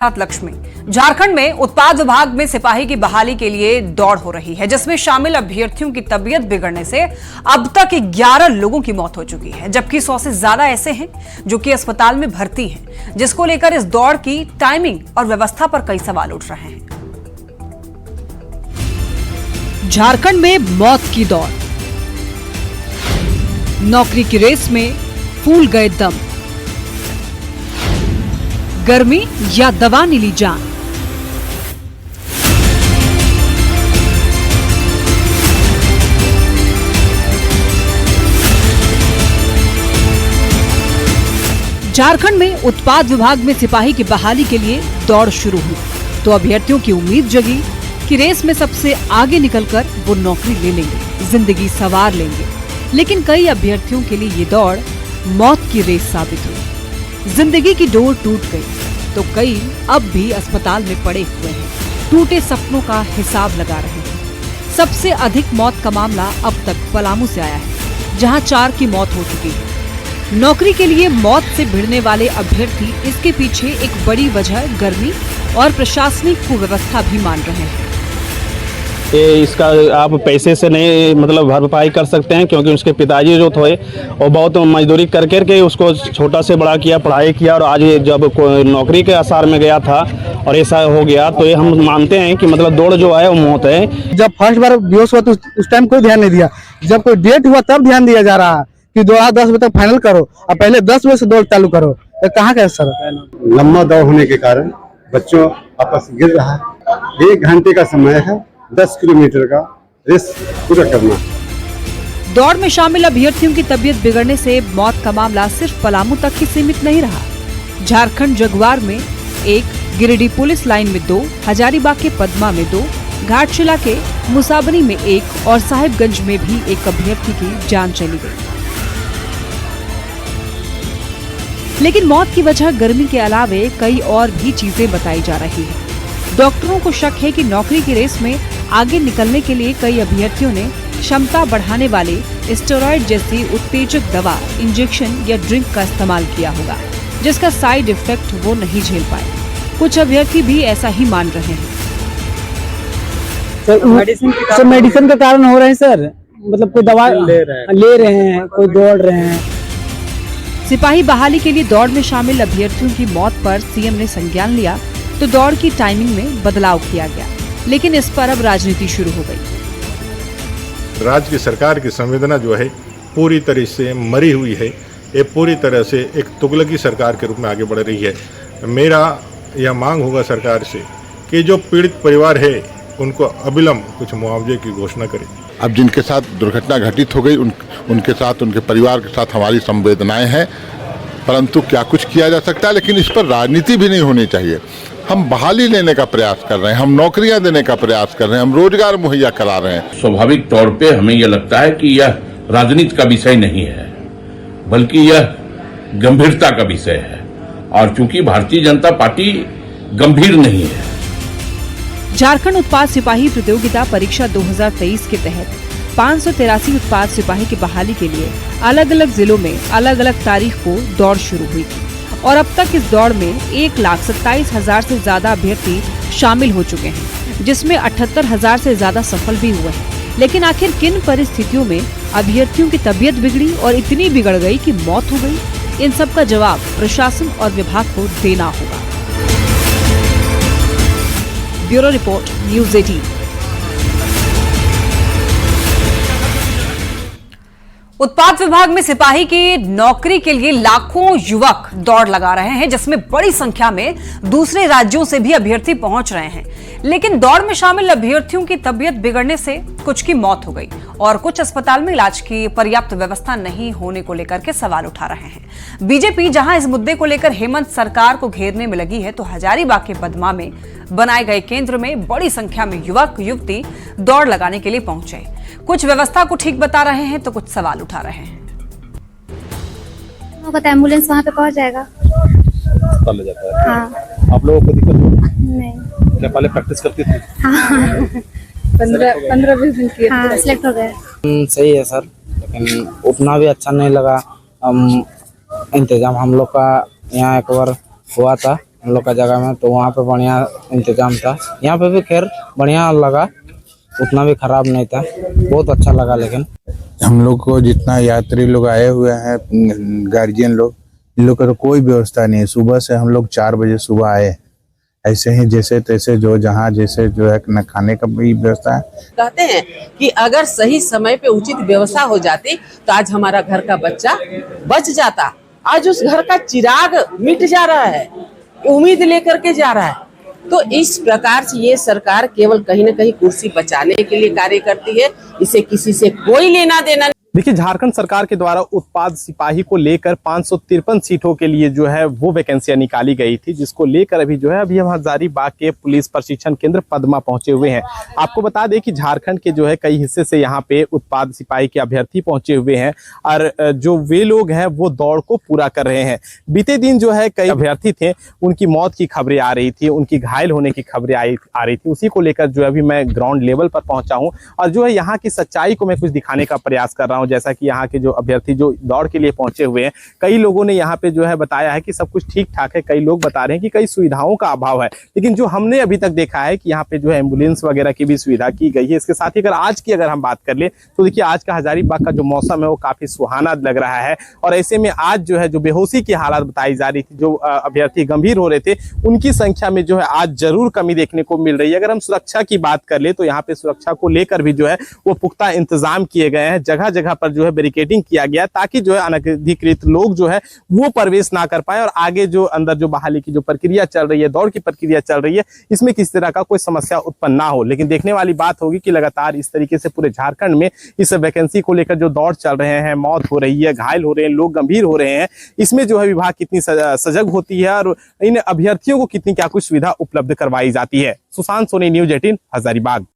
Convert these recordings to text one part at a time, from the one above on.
साथ लक्ष्मी। झारखंड में उत्पाद विभाग में सिपाही की बहाली के लिए दौड़ हो रही है, जिसमें शामिल अभ्यर्थियों की तबीयत बिगड़ने से अब तक 11 लोगों की मौत हो चुकी है, जबकि 100 से ज्यादा ऐसे हैं जो कि अस्पताल में भर्ती हैं, जिसको लेकर इस दौड़ की टाइमिंग और व्यवस्था पर कई सवाल उठ रहे हैं। झारखंड में मौत की दौड़, नौकरी की रेस में फूल गए दम, गर्मी या दवा ने ली जान। झारखंड में उत्पाद विभाग में सिपाही की बहाली के लिए दौड़ शुरू हुई तो अभ्यर्थियों की उम्मीद जगी कि रेस में सबसे आगे निकलकर वो नौकरी ले लेंगे, जिंदगी संवार लेंगे। लेकिन कई अभ्यर्थियों के लिए ये दौड़ मौत की रेस साबित हुई। जिंदगी की डोर टूट गई तो कई अब भी अस्पताल में पड़े हुए हैं, टूटे सपनों का हिसाब लगा रहे हैं। सबसे अधिक मौत का मामला अब तक पलामू से आया है, जहां 4 की मौत हो चुकी है। नौकरी के लिए मौत से भिड़ने वाले अभ्यर्थी इसके पीछे एक बड़ी वजह गर्मी और प्रशासनिक कुव्यवस्था भी मान रहे हैं। इसका आप पैसे से नहीं मतलब भरपाई कर सकते हैं, क्योंकि उसके पिताजी जो थे वो बहुत मजदूरी कर के उसको छोटा से बड़ा किया, पढ़ाई किया, और आज जब नौकरी के आसार में गया था और ऐसा हो गया तो ये हम मानते हैं कि मतलब दौड़ जो है वो मौत है। जब फर्स्ट बार बेहोश हुआ तो उस टाइम कोई ध्यान नहीं दिया, जब कोई डेट हुआ तब ध्यान दिया जा रहा है कि 10 बजे तक फाइनल करो और पहले 10 बजे से दौड़ चालू करो। तो कहाँ का सर? लंबा दौड़ होने के कारण बच्चों आपस गिर रहा है। 1 घंटे का समय है, 10 किलोमीटर का रेस पूरा करना। दौड़ में शामिल अभ्यर्थियों की तबीयत बिगड़ने से मौत का मामला सिर्फ पलामू तक ही सीमित नहीं रहा। झारखंड जगुआर में 1, गिरिडीह पुलिस लाइन में 2, हजारीबाग के पद्मा में 2, घाटशिला के मुसाबनी में 1 और साहिबगंज में भी एक अभ्यर्थी की जान चली गई। लेकिन मौत की वजह गर्मी के अलावे कई और भी चीजें बताई जा रही है। डॉक्टरों को शक है कि नौकरी की रेस में आगे निकलने के लिए कई अभ्यर्थियों ने क्षमता बढ़ाने वाले स्टेरॉइड जैसी उत्तेजक दवा, इंजेक्शन या ड्रिंक का इस्तेमाल किया होगा, जिसका साइड इफेक्ट वो नहीं झेल पाए। कुछ अभ्यर्थी भी ऐसा ही मान रहे हैं। सर मेडिसिन के कारण हो रहे हैं सर, मतलब कोई दवा ले रहे हैं, कोई दौड़ रहे हैं। सिपाही बहाली के लिए दौड़ में शामिल अभ्यर्थियों की मौत पर सीएम ने संज्ञान लिया तो दौड़ की टाइमिंग में बदलाव किया गया, लेकिन इस पर अब राजनीति शुरू हो गई। राज्य की सरकार की संवेदना जो है पूरी तरह से मरी हुई है। ये पूरी तरह से एक तुगलकी सरकार के रूप में आगे बढ़ रही है। मेरा यह मांग होगा सरकार से कि जो पीड़ित परिवार है उनको अविलंब कुछ मुआवजे की घोषणा करे। अब जिनके साथ दुर्घटना घटित हो गई उनके साथ, उनके परिवार के साथ हमारी संवेदनाएं हैं, परंतु क्या कुछ किया जा सकता है, लेकिन इस पर राजनीति भी नहीं होनी चाहिए। हम बहाली लेने का प्रयास कर रहे हैं, हम नौकरियां देने का प्रयास कर रहे हैं, हम रोजगार मुहैया करा रहे हैं। स्वाभाविक तौर पे हमें यह लगता है कि यह राजनीति का विषय नहीं है, बल्कि यह गंभीरता का विषय है, और चूंकि भारतीय जनता पार्टी गंभीर नहीं है। झारखंड उत्पाद सिपाही प्रतियोगिता परीक्षा 2023 के तहत 583 उत्पाद सिपाही की बहाली के लिए अलग अलग जिलों में अलग अलग तारीख को दौड़ शुरू हुई थी और अब तक इस दौड़ में 1,27,000 से ज्यादा अभ्यर्थी शामिल हो चुके हैं, जिसमें 78,000 से ज्यादा सफल भी हुए हैं। लेकिन आखिर किन परिस्थितियों में अभ्यर्थियों की तबीयत बिगड़ी और इतनी बिगड़ गई कि मौत हो गई, इन सब का जवाब प्रशासन और विभाग को देना होगा। Bureau report, news 18। उत्पाद विभाग में सिपाही की नौकरी के लिए लाखों युवक दौड़ लगा रहे हैं, जिसमें बड़ी संख्या में दूसरे राज्यों से भी अभ्यर्थी पहुंच रहे हैं। लेकिन दौड़ में शामिल अभ्यर्थियों की तबीयत बिगड़ने से कुछ की मौत हो गई और कुछ अस्पताल में इलाज की पर्याप्त व्यवस्था नहीं होने को लेकर के सवाल उठा रहे हैं। बीजेपी जहां इस मुद्दे को लेकर हेमंत सरकार को घेरने में लगी है, तो हजारीबाग के पद्मा में बनाए गए केंद्र में बड़ी संख्या में युवक युवती दौड़ लगाने के लिए पहुंचे। कुछ व्यवस्था को ठीक बता रहे हैं तो कुछ सवाल उठा रहे हैं। एम्बुलेंस वहाँ पे पहुँच जाएगा, अस्पताल ले जाता है। हाँ। आप लोगों को दिक्कत नहीं? क्या पहले प्रैक्टिस करती थी? हाँ। 15-20 दिन की। हाँ, सिलेक्ट हो गए। सही है सर, लेकिन उतना भी अच्छा नहीं लगा। इंतजाम हम लोग का यहाँ एक बार हुआ था हम लोग का जगह में, तो वहाँ पे बढ़िया इंतजाम था। यहाँ पे भी खैर बढ़िया लगा, उतना भी खराब नहीं था, बहुत अच्छा लगा। लेकिन हम लोग को जितना यात्री लोग आए हुए हैं, गार्जियन लोग, इन लोग का तो कोई व्यवस्था नहीं है। सुबह से हम लोग 4 बजे सुबह आए, ऐसे ही जैसे तैसे जो जहाँ जैसे जो है न खाने का भी व्यवस्था है। कहते हैं कि अगर सही समय पे उचित व्यवस्था हो जाती तो आज हमारा घर का बच्चा बच जाता। आज उस घर का चिराग मिट जा रहा है, उम्मीद लेकर के जा रहा है। तो इस प्रकार से ये सरकार केवल कहीं न कहीं कुर्सी बचाने के लिए कार्य करती है, इसे किसी से कोई लेना देना नहीं। देखिए, झारखंड सरकार के द्वारा उत्पाद सिपाही को लेकर 553 सीटों के लिए जो है वो वैकेंसियां निकाली गई थी, जिसको लेकर अभी हम हजारीबाग के पुलिस प्रशिक्षण केंद्र पदमा पहुंचे हुए हैं। आपको बता दें कि झारखंड के जो है कई हिस्से से यहाँ पे उत्पाद सिपाही के अभ्यर्थी पहुंचे हुए हैं और जो वे लोग हैं वो दौड़ को पूरा कर रहे हैं। बीते दिन जो है कई अभ्यर्थी थे, उनकी मौत की खबरें आ रही थी, उनकी घायल होने की खबरें आ रही थी। उसी को लेकर जो अभी मैं ग्राउंड लेवल पर पहुंचा हूँ और जो है यहाँ की सच्चाई को मैं कुछ दिखाने का प्रयास कर रहा हूँ। जैसा कि यहाँ के जो अभ्यर्थी जो दौड़ के लिए पहुंचे हुए हैं, कई लोगों ने यहाँ पे जो है बताया है कि सब कुछ ठीक ठाक है। कई लोग बता रहे हैं कि कई सुविधाओं का अभाव है, लेकिन जो हमने अभी तक देखा है कि यहाँ पे जो है एम्बुलेंस वगैरह की भी सुविधा की गई है। इसके साथ ही अगर हम बात कर ले तो देखिए, आज का हजारीबाग का जो मौसम है वो काफी सुहाना लग रहा है और ऐसे में आज जो है जो बेहोशी की हालत बताई जा रही थी, जो अभ्यर्थी गंभीर हो रहे थे, उनकी संख्या में जो है आज जरूर कमी देखने को मिल रही है। अगर हम सुरक्षा की बात कर ले तो यहाँ पे सुरक्षा को लेकर भी जो है वो पुख्ता इंतजाम किए गए हैं। जगह जगह पर जो है बैरिकेडिंग किया गया ताकि जो है अनधिकृत लोग जो है वो प्रवेश ना कर पाए और आगे जो अंदर जो बहाली की जो प्रक्रिया चल रही है, दौड़ की प्रक्रिया चल रही है, इसमें किसी तरह का कोई समस्या उत्पन्न ना हो। लेकिन देखने वाली बात होगी कि लगातार इस तरीके से पूरे झारखंड में इस वैकेंसी को लेकर जो दौड़ चल रहे हैं, मौत हो रही है, घायल हो रहे हैं, लोग गंभीर हो रहे हैं, इसमें जो है विभाग कितनी सजग होती है और इन अभ्यर्थियों को कितनी क्या कुछ सुविधा उपलब्ध करवाई जाती है। सुशांत सोनी, न्यूज 18 हजारीबाग।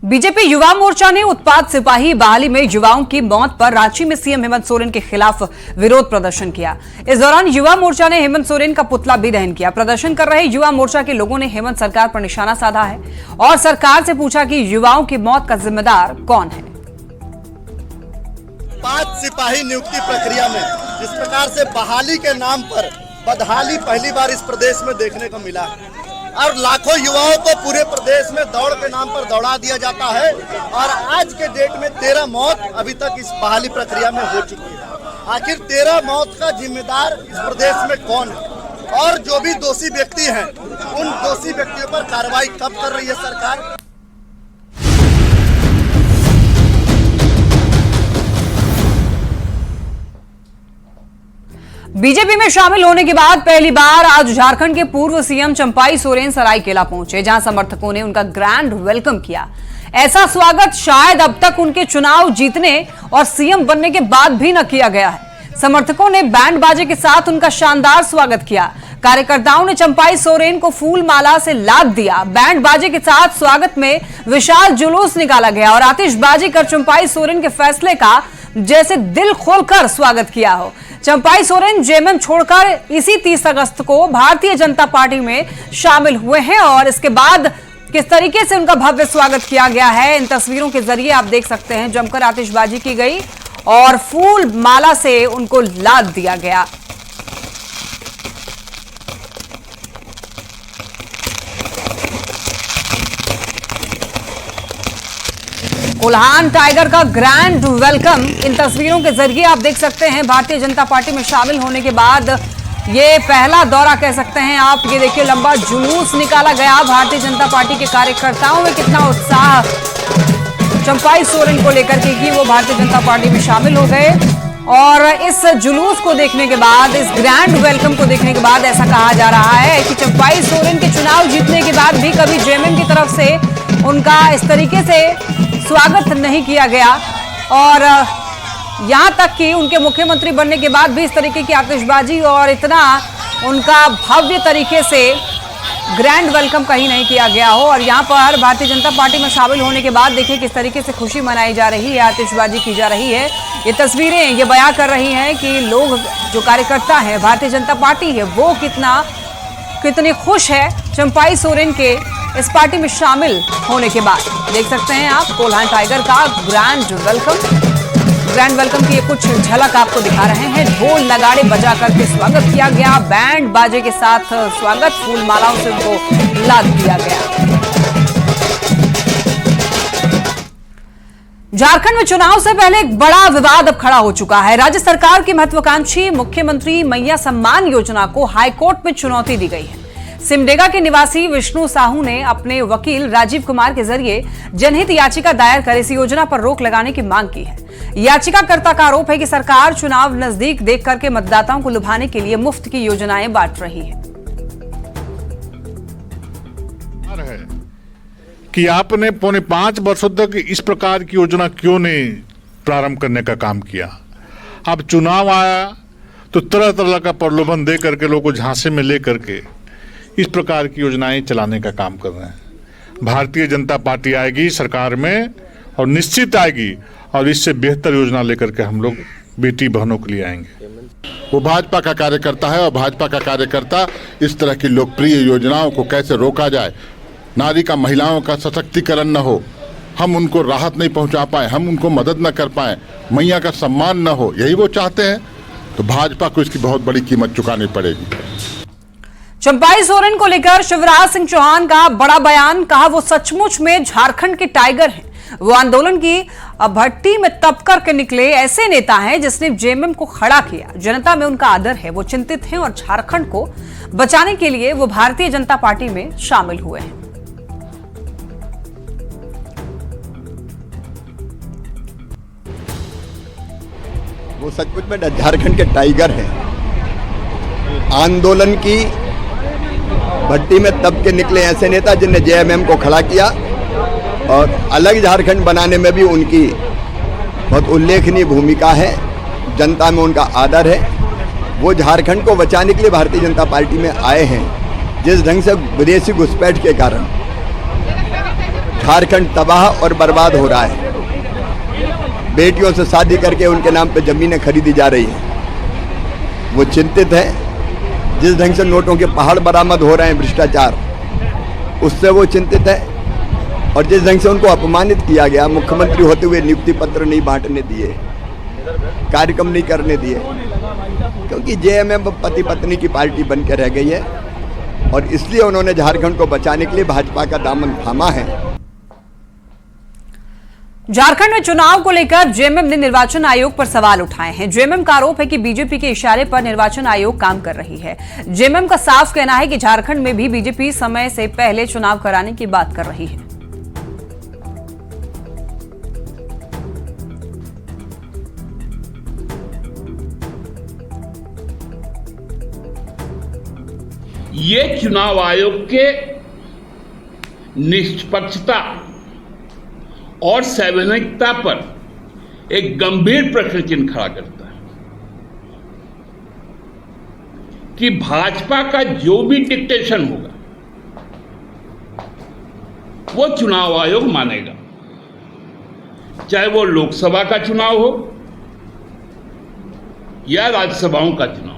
बीजेपी युवा मोर्चा ने उत्पाद सिपाही बहाली में युवाओं की मौत पर रांची में सीएम हेमंत सोरेन के खिलाफ विरोध प्रदर्शन किया। इस दौरान युवा मोर्चा ने हेमंत सोरेन का पुतला भी दहन किया। प्रदर्शन कर रहे युवा मोर्चा के लोगों ने हेमंत सरकार पर निशाना साधा है और सरकार से पूछा कि युवाओं की मौत का जिम्मेदार कौन है। उत्पाद सिपाही नियुक्ति प्रक्रिया में जिस प्रकार से बहाली के नाम पर बदहाली पहली बार इस प्रदेश में देखने को मिला और लाखों युवाओं को पूरे प्रदेश में दौड़ के नाम पर दौड़ा दिया जाता है और आज के डेट में 13 मौत अभी तक इस बहाली प्रक्रिया में हो चुकी है। आखिर 13 मौत का जिम्मेदार इस प्रदेश में कौन है और जो भी दोषी व्यक्ति हैं उन दोषी व्यक्तियों पर कार्रवाई कब कर रही है सरकार। बीजेपी में शामिल होने के बाद पहली बार आज झारखंड के पूर्व सीएम चंपाई सोरेन सरायकेला पहुंचे, जहां समर्थकों ने उनका ग्रैंड वेलकम किया। ऐसा स्वागत शायद अब तक उनके चुनाव जीतने और सीएम बनने के बाद भी न किया गया है। समर्थकों ने बैंड बाजे के साथ उनका शानदार स्वागत किया। कार्यकर्ताओं ने चंपाई सोरेन को फूल माला से लाद दिया। बैंड बाजे के साथ स्वागत में विशाल जुलूस निकाला गया और आतिशबाजी कर चंपाई सोरेन के फैसले का जैसे दिल खोलकर स्वागत किया हो। चंपाई सोरेन जेएमएम छोड़कर इसी 30 अगस्त को भारतीय जनता पार्टी में शामिल हुए हैं और इसके बाद किस तरीके से उनका भव्य स्वागत किया गया है, इन तस्वीरों के जरिए आप देख सकते हैं। जमकर आतिशबाजी की गई और फूल माला से उनको लाद दिया गया। कोल्हान टाइगर का ग्रैंड वेलकम इन तस्वीरों के जरिए आप देख सकते हैं। भारतीय जनता पार्टी में शामिल होने के बाद ये पहला दौरा कह सकते हैं आप। ये देखिए, लंबा जुलूस निकाला गया। भारतीय जनता पार्टी के कार्यकर्ताओं में कितना उत्साह चंपाई सोरेन को लेकर के कि वो भारतीय जनता पार्टी में शामिल हो गए। और इस जुलूस को देखने के बाद, इस ग्रैंड वेलकम को देखने के बाद ऐसा कहा जा रहा है कि चंपाई सोरेन के चुनाव जीतने के बाद भी कभी जेएमएम की तरफ से उनका इस तरीके से स्वागत नहीं किया गया और यहां तक कि उनके मुख्यमंत्री बनने के बाद भी इस तरीके की आतिशबाजी और इतना उनका भव्य तरीके से ग्रैंड वेलकम कहीं नहीं किया गया हो। और यहां पर भारतीय जनता पार्टी में शामिल होने के बाद देखिए किस तरीके से खुशी मनाई जा रही है, आतिशबाजी की जा रही है। ये तस्वीरें ये बयां कर रही हैं कि लोग, जो कार्यकर्ता हैं, भारतीय जनता पार्टी है, वो कितने खुश है चंपाई सोरेन के इस पार्टी में शामिल होने के बाद। देख सकते हैं आप कोल्हान टाइगर का ग्रैंड वेलकम ग्रैंड वेलकम की ये कुछ झलक आपको दिखा रहे हैं। ढोल नगाड़े बजा करके स्वागत किया गया, बैंड बाजे के साथ स्वागत, फूल मालाओं से उनको लाद दिया गया। झारखंड में चुनाव से पहले एक बड़ा विवाद अब खड़ा हो चुका है। राज्य सरकार की महत्वाकांक्षी मुख्यमंत्री मैया सम्मान योजना को हाईकोर्ट में चुनौती दी गई है। सिमडेगा के निवासी विष्णु साहू ने अपने वकील राजीव कुमार के जरिए जनहित याचिका दायर कर इस योजना पर रोक लगाने की मांग की है। याचिकाकर्ता का आरोप है कि सरकार चुनाव नजदीक देख करके मतदाताओं को लुभाने के लिए मुफ्त की योजनाएं बांट रही है। कि आपने पौने 5 वर्षों तक इस प्रकार की योजना क्यों नहीं प्रारंभ करने का काम किया। अब चुनाव आया तो तरह तरह का प्रलोभन दे करके लोगों को झांसे में ले करके इस प्रकार की योजनाएं चलाने का काम कर रहे हैं। भारतीय जनता पार्टी आएगी सरकार में और निश्चित आएगी और इससे बेहतर योजना लेकर के हम लोग बेटी बहनों के लिए आएंगे। वो भाजपा का कार्यकर्ता है और भाजपा का कार्यकर्ता इस तरह की लोकप्रिय योजनाओं को कैसे रोका जाए, नारी का महिलाओं का सशक्तिकरण न हो, हम उनको राहत नहीं पहुंचा पाए, हम उनको मदद न कर पाए, मैया का सम्मान न हो, यही वो चाहते हैं, तो भाजपा को इसकी बहुत बड़ी कीमत चुकानी पड़ेगी। चंपाई सोरेन को लेकर शिवराज सिंह चौहान का बड़ा बयान, कहा वो सचमुच में झारखंड के टाइगर हैं। वो आंदोलन की भट्टी में तप करके निकले ऐसे नेता हैं जिसने जेएमएम को खड़ा किया। जनता में उनका आदर है, वो चिंतित हैं और झारखंड को बचाने के लिए वो भारतीय जनता पार्टी में शामिल हुए हैं। वो सचमुच में झारखंड के टाइगर हैं। आंदोलन की भट्टी में तब के निकले ऐसे नेता जिनने जेएमएम को खड़ा किया और अलग झारखंड बनाने में भी उनकी बहुत उल्लेखनीय भूमिका है। जनता में उनका आदर है। वो झारखंड को बचाने के लिए भारतीय जनता पार्टी में आए हैं। जिस ढंग से विदेशी घुसपैठ के कारण झारखंड तबाह और बर्बाद हो रहा है, बेटियों से शादी करके उनके नाम पे जमीनें खरीदी जा रही हैं, वो चिंतित है। जिस ढंग से नोटों के पहाड़ बरामद हो रहे हैं भ्रष्टाचार, उससे वो चिंतित है। और जिस ढंग से उनको अपमानित किया गया, मुख्यमंत्री होते हुए नियुक्ति पत्र नहीं बांटने दिए, कार्यक्रम नहीं करने दिए, क्योंकि जेएमएम पति पत्नी की पार्टी बन के रह गई है और इसलिए उन्होंने झारखंड को बचाने के लिए भाजपा का दामन थामा है। झारखंड में चुनाव को लेकर जेएमएम ने निर्वाचन आयोग पर सवाल उठाए हैं। जेएमएम का आरोप है कि बीजेपी के इशारे पर निर्वाचन आयोग काम कर रही है। जेएमएम का साफ कहना है कि झारखंड में भी बीजेपी समय से पहले चुनाव कराने की बात कर रही है। ये चुनाव आयोग के निष्पक्षता और संवैधानिकता पर एक गंभीर प्रश्न चिन्ह खड़ा करता है कि भाजपा का जो भी डिक्टेशन होगा वो चुनाव आयोग मानेगा, चाहे वो लोकसभा का चुनाव हो या राज्यसभाओं का चुनाव।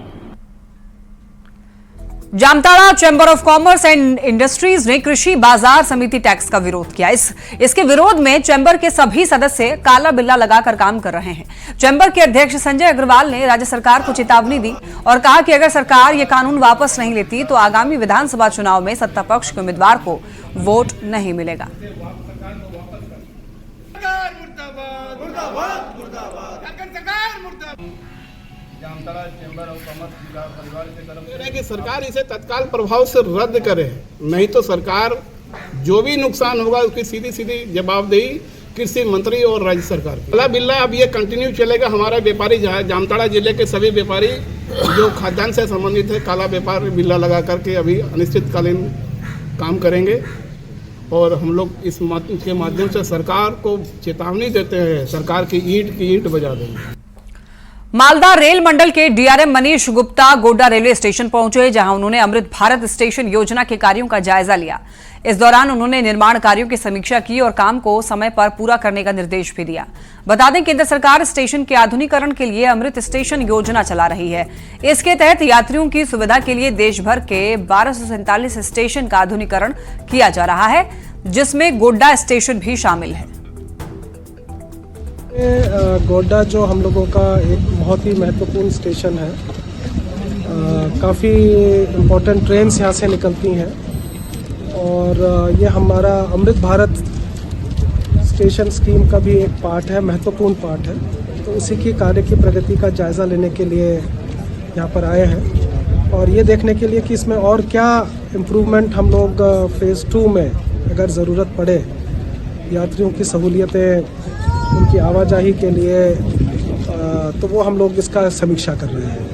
Jamtara chamber of commerce and industries ने कृषि बाजार समिति टैक्स का विरोध किया। इसके विरोध में चैम्बर के सभी सदस्य काला बिल्ला लगाकर काम कर रहे हैं। चैम्बर के अध्यक्ष संजय अग्रवाल ने राज्य सरकार को चेतावनी दी और कहा कि अगर सरकार ये कानून वापस नहीं लेती तो आगामी विधानसभा चुनाव में सत्ता पक्ष के उम्मीदवार को वोट नहीं मिलेगा। जामताड़ा चैम्बर ऑफ कॉमर्स जिला परिवार की तरफ से कि सरकार इसे तत्काल प्रभाव से रद्द करे, नहीं तो सरकार जो भी नुकसान होगा उसकी सीधी सीधी जवाबदेही कृषि मंत्री और राज्य सरकार। काला बिल्ला अब ये कंटिन्यू चलेगा। हमारा व्यापारी जामताड़ा जिले के सभी व्यापारी जो खाद्यान्न से संबंधित है काला व्यापार बिल्ला लगा करके अभी अनिश्चितकालीन काम करेंगे और हम लोग इस के माध्यम से सरकार को चेतावनी देते हैं, सरकार की ईंट बजा देंगे। मालदा रेल मंडल के DRM Manish Gupta Godda railway station पहुंचे, जहां उन्होंने अमृत भारत स्टेशन योजना के कार्यों का जायजा लिया। इस दौरान उन्होंने निर्माण कार्यों की समीक्षा की और काम को समय पर पूरा करने का निर्देश भी दिया। बता दें, केंद्र सरकार स्टेशन के आधुनिकीकरण के लिए अमृत स्टेशन योजना चला रही है। इसके तहत यात्रियों की सुविधा के लिए देश भर के 1247 स्टेशन का आधुनिकीकरण किया जा रहा है, जिसमें गोड्डा स्टेशन भी शामिल है। गोड्डा जो हम लोगों का एक बहुत ही महत्वपूर्ण स्टेशन है, काफ़ी इम्पोर्टेंट ट्रेन्स यहाँ से निकलती हैं और ये हमारा अमृत भारत स्टेशन स्कीम का भी एक पार्ट है, महत्वपूर्ण पार्ट है। तो उसी की कार्य की प्रगति का जायज़ा लेने के लिए यहाँ पर आए हैं और ये देखने के लिए कि इसमें और क्या इम्प्रूवमेंट हम लोग फेज़ 2 में अगर ज़रूरत पड़े, यात्रियों की सहूलियतें, उनकी आवाजाही के लिए, तो वो हम लोग इसका समीक्षा कर रहे हैं।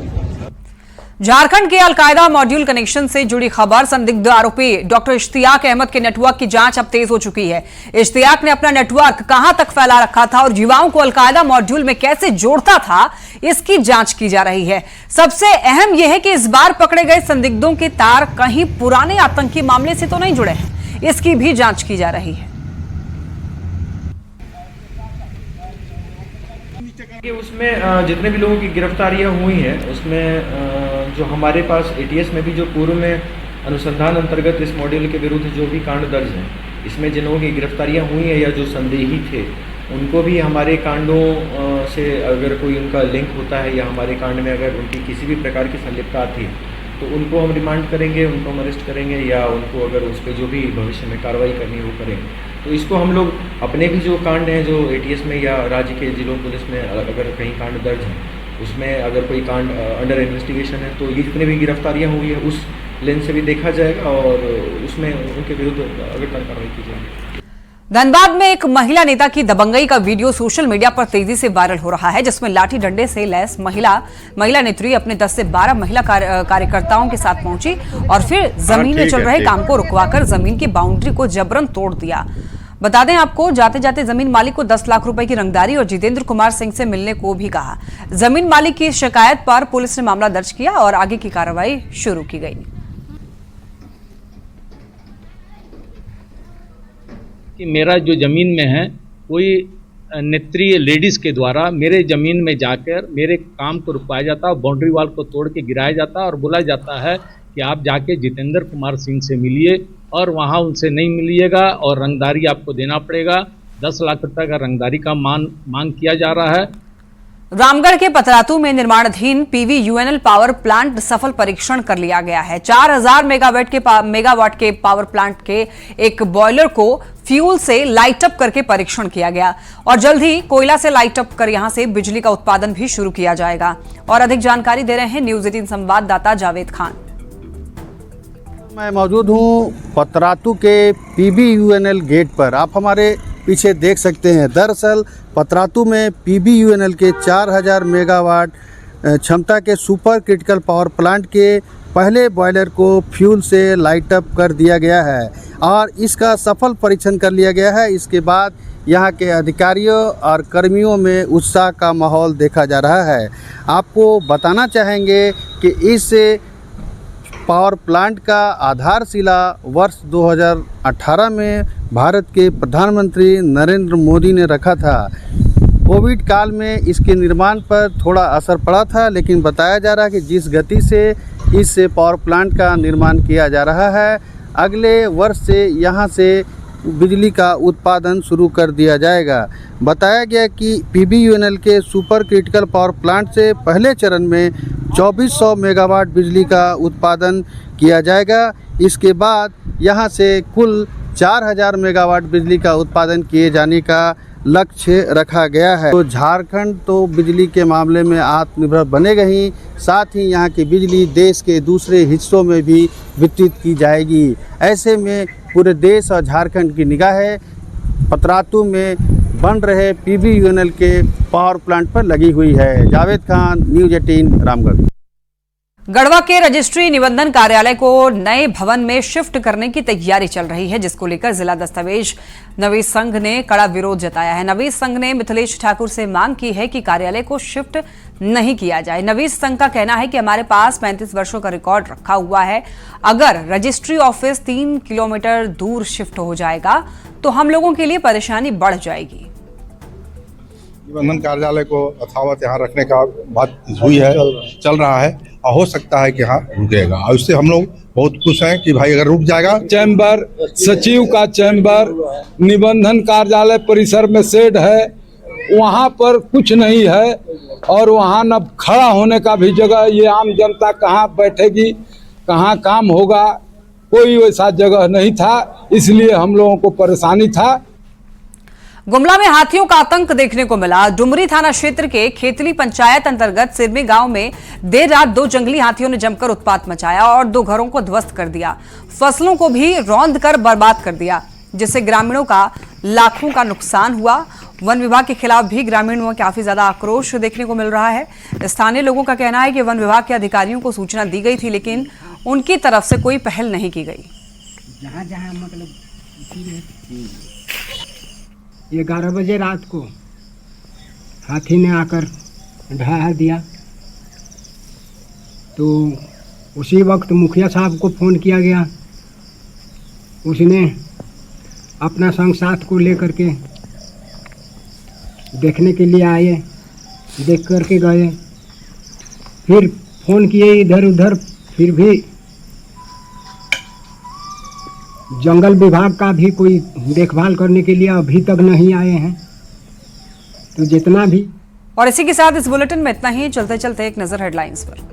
झारखंड के अलकायदा मॉड्यूल कनेक्शन से जुड़ी खबर, संदिग्ध आरोपी डॉक्टर इश्तियाक अहमद के नेटवर्क की जांच अब तेज हो चुकी है। इश्तियाक ने अपना नेटवर्क कहां तक फैला रखा था और युवाओं को अलकायदा मॉड्यूल में कैसे जोड़ता था, इसकी जांच की जा रही है। सबसे अहम यह है कि इस बार पकड़े गए संदिग्धों के तार कहीं पुराने आतंकी मामले से तो नहीं जुड़े हैं, इसकी भी जांच की जा रही है। उसमें जितने भी लोगों की गिरफ्तारियां हुई हैं उसमें जो हमारे पास एटीएस में भी जो पूर्व में अनुसंधान अंतर्गत इस मॉड्यूल के विरुद्ध जो भी कांड दर्ज हैं, इसमें जिन लोगों की गिरफ्तारियां हुई हैं या जो संदेही थे उनको भी हमारे कांडों से अगर कोई उनका लिंक होता है या हमारे कांड में अगर उनकी किसी भी प्रकार की संलिप्तता थी तो उनको हम रिमांड करेंगे, उनको हम अरेस्ट करेंगे या उनको अगर उस पर जो भी भविष्य में कार्रवाई करनी है वो करेंगे। तो इसको हम लोग अपने भी जो कांड हैं जो एटीएस में या राज्य के जिलों पुलिस में अगर कहीं कांड दर्ज हैं उसमें अगर कोई कांड अंडर इन्वेस्टिगेशन है तो ये जितने भी गिरफ्तारियां हुई है उस लेंस से भी देखा जाएगा और उसमें उनके विरुद्ध अगर कार्रवाई की जाएगी। धनबाद में एक महिला नेता की दबंगई का वीडियो सोशल मीडिया पर तेजी से वायरल हो रहा है, जिसमें लाठी डंडे से लैस महिला नेत्री अपने 10 से 12 महिला कार्यकर्ताओं के साथ पहुंची और फिर जमीन में चल रहे काम को रुकवाकर जमीन की बाउंड्री को जबरन तोड़ दिया। बता दें आपको, जाते जाते जमीन मालिक को 10 लाख रुपए की रंगदारी और जितेंद्र कुमार सिंह से मिलने को भी कहा। जमीन मालिक की शिकायत पर पुलिस ने मामला दर्ज किया और आगे की कार्रवाई शुरू की गई। कि मेरा जो ज़मीन में है कोई नेत्री लेडीज़ के द्वारा मेरे ज़मीन में जाकर मेरे काम को रुकवाया जाता है, बाउंड्री वाल को तोड़ के गिराया जाता है और बोला जाता है कि आप जाके जितेंद्र कुमार सिंह से मिलिए और वहाँ उनसे नहीं मिलिएगा और रंगदारी आपको देना पड़ेगा। 10 लाख रुपए का रंगदारी का मांग किया जा रहा है। रामगढ़ के पतरातू में निर्माणाधीन PVUNL पावर प्लांट सफल परीक्षण कर लिया गया है। 4000 मेगावाट के पावर प्लांट के एक बॉयलर को फ्यूल से लाइट अप करके परीक्षण किया गया और जल्द ही कोयला से लाइट अप कर यहां से बिजली का उत्पादन भी शुरू किया जाएगा। और अधिक जानकारी दे रहे हैं न्यूज 18 संवाददाता जावेद खान। मैं मौजूद हूं पतरातू के PVUNL गेट पर। आप हमारे पीछे देख सकते हैं, दरअसल पतरातू में PVUNL के 4000 मेगावाट क्षमता के सुपर क्रिटिकल पावर प्लांट के पहले बॉयलर को फ्यूल से लाइट अप कर दिया गया है और इसका सफल परीक्षण कर लिया गया है। इसके बाद यहाँ के अधिकारियों और कर्मियों में उत्साह का माहौल देखा जा रहा है। आपको बताना चाहेंगे कि इस पावर प्लांट का आधारशिला वर्ष 2018 में भारत के प्रधानमंत्री नरेंद्र मोदी ने रखा था। कोविड काल में इसके निर्माण पर थोड़ा असर पड़ा था, लेकिन बताया जा रहा है कि जिस गति से इस पावर प्लांट का निर्माण किया जा रहा है, अगले वर्ष से यहाँ से बिजली का उत्पादन शुरू कर दिया जाएगा। बताया गया कि PVUNL के सुपर क्रिटिकल पावर प्लांट से पहले चरण में 2400 मेगावाट बिजली का उत्पादन किया जाएगा। इसके बाद यहाँ से कुल 4000 मेगावाट बिजली का उत्पादन किए जाने का लक्ष्य रखा गया है। तो झारखंड तो बिजली के मामले में आत्मनिर्भर बनेगा ही, साथ ही यहाँ की बिजली देश के दूसरे हिस्सों में भी वितरित की जाएगी। ऐसे में पूरे देश और झारखंड की निगाहें पतरातू में बन रहे PVUNL के पावर प्लांट पर लगी हुई है। जावेद खान, न्यूज 18 रामगढ़। गढ़वा के रजिस्ट्री निबंधन कार्यालय को नए भवन में शिफ्ट करने की तैयारी चल रही है, जिसको लेकर जिला दस्तावेज नवीस संघ ने कड़ा विरोध जताया है। नवीस संघ ने मिथिलेश ठाकुर से मांग की है कि कार्यालय को शिफ्ट नहीं किया जाए। नवीस संघ का कहना है कि हमारे पास 35 वर्षों का रिकॉर्ड रखा हुआ है। अगर रजिस्ट्री ऑफिस 3 किलोमीटर दूर शिफ्ट हो जाएगा तो हम लोगों के लिए परेशानी बढ़ जाएगी। निबंधन कार्यालय को यथावत यहाँ रखने का बात हुई है, चल रहा है और हो सकता है कि हाँ रुकेगा और उससे हम लोग बहुत खुश हैं कि भाई अगर रुक जाएगा। चैम्बर, सचिव का चैम्बर, निबंधन कार्यालय परिसर में शेड है, वहाँ पर कुछ नहीं है और वहाँ न खड़ा होने का भी जगह, ये आम जनता कहाँ बैठेगी, कहाँ काम होगा, कोई वैसा जगह नहीं था, इसलिए हम लोगों को परेशानी था। गुमला में हाथियों का आतंक देखने को मिला। डुमरी थाना क्षेत्र के खेतली पंचायत अंतर्गत सिरमी गांव में देर रात 2 जंगली हाथियों ने जमकर उत्पात मचाया और 2 घरों को ध्वस्त कर दिया। फसलों को भी रौंद कर बर्बाद कर दिया, जिससे ग्रामीणों का लाखों का नुकसान हुआ। वन विभाग के खिलाफ भी ग्रामीणों में काफी ज्यादा आक्रोश देखने को मिल रहा है। स्थानीय लोगों का कहना है कि वन विभाग के अधिकारियों को सूचना दी गई थी, लेकिन उनकी तरफ से कोई पहल नहीं की गई। जहाँ मतलब 11 बजे रात को हाथी ने आकर ढहा दिया, तो उसी वक्त मुखिया साहब को फ़ोन किया गया। उसने अपना संग साथ को लेकर के देखने के लिए आए, देख कर के गए, फिर फ़ोन किए इधर उधर, फिर भी जंगल विभाग का भी कोई देखभाल करने के लिए अभी तक नहीं आए हैं। तो जितना भी। और इसी के साथ इस बुलेटिन में इतना ही। चलते चलते एक नजर हेडलाइंस पर।